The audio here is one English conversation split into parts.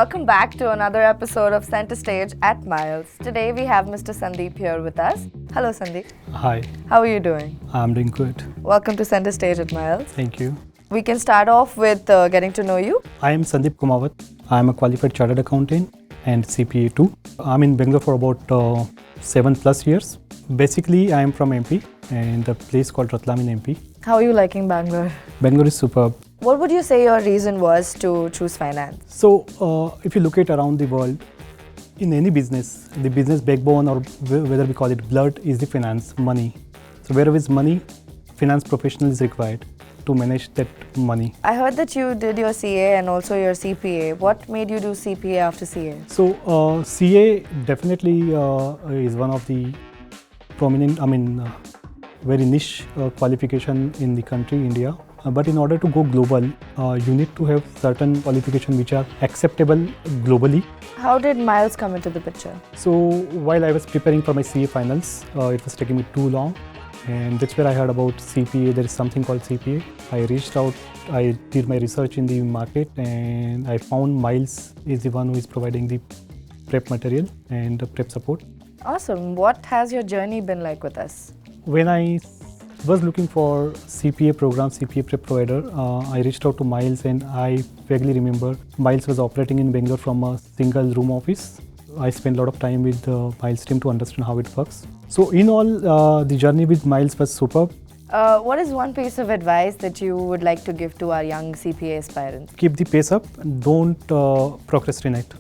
welcome back to another episode of CentreStage at Miles. Today we have Mr. Sandeep here with us. Hello Sandeep. Hi. How are you doing? I'm doing good. Welcome to CentreStage at Miles. Thank you. We can start off with getting to know you. I am Sandeep Kumawat. I am a qualified chartered accountant and CPA too. I'm in Bangalore for about 7+ years. Basically, I am from MP and a place called Ratlam in MP. How are you liking Bangalore? Bangalore is superb. What would you say your reason was to choose finance? So, if you look at around the world, in any business, the business backbone or whether we call it blood is the finance, money. So wherever is money, finance professional is required to manage that money. I heard that you did your CA and also your CPA. What made you do CPA after CA? So CA definitely is one of the prominent, very niche qualification in the country, India. But in order to go global, you need to have certain qualifications which are acceptable globally. How did Miles come into the picture? So while I was preparing for my CA finals, it was taking me too long. And that's where I heard about CPA. There is something called CPA. I reached out, I did my research in the market, and I found Miles is the one who is providing the prep material and the prep support. Awesome. What has your journey been like with us? When I was looking for CPA program, CPA prep provider, I reached out to Miles, and I vaguely remember Miles was operating in Bangalore from a single room office. I spent a lot of time with the Miles team to understand how it works. So in all, the journey with Miles was superb. What is one piece of advice that you would like to give to our young CPA aspirants? Keep the pace up, don't procrastinate.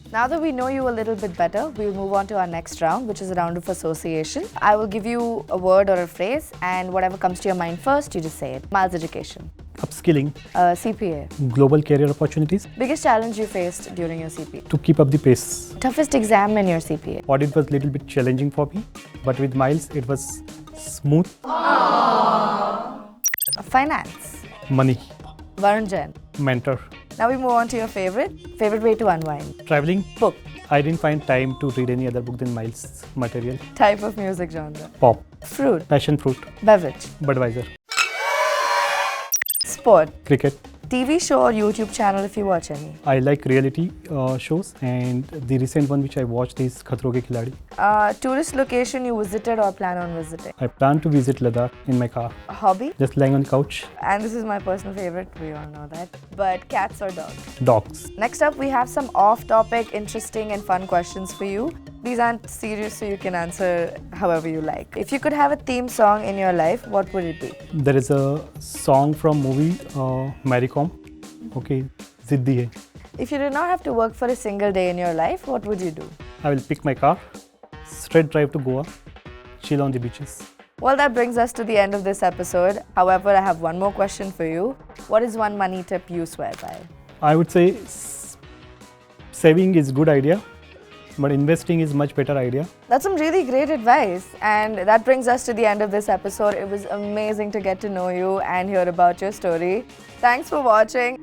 Now that we know you a little bit better, we'll move on to our next round, which is a round of association. I will give you a word or a phrase, and whatever comes to your mind first, you just say it. Miles education. Upskilling. CPA. Global career opportunities. Biggest challenge you faced during your CPA? To keep up the pace. Toughest exam in your CPA? Audit was a little bit challenging for me, but with Miles, it was smooth. Finance. Money. Varun Jain. Mentor. Now we move on to your favorite way to unwind. Traveling. Book. I didn't find time to read any other book than Miles' material. Type of music genre. Pop. Fruit. Passion fruit. Beverage. Budweiser. Sport. Cricket. TV show or YouTube channel if you watch any. I like reality shows, and the recent one which I watched is Khatron Ke Khiladi. Tourist location you visited or plan on visiting. I plan to visit Ladakh in my car. Hobby. Just lying on the couch. And this is my personal favorite, we all know that. But cats or dogs? Dogs. Next up, we have some off-topic, interesting and fun questions for you. These aren't serious, so you can answer however you like. If you could have a theme song in your life, what would it be? There is a song from movie Mary Kom. Okay, Ziddi Hai. If you did not have to work for a single day in your life, what would you do? I will pick my car, straight drive to Goa, chill on the beaches. Well, that brings us to the end of this episode. However, I have one more question for you. What is one money tip you swear by? I would say saving is a good idea, but investing is much better idea. That's some really great advice. And that brings us to the end of this episode. It was amazing to get to know you and hear about your story. Thanks for watching.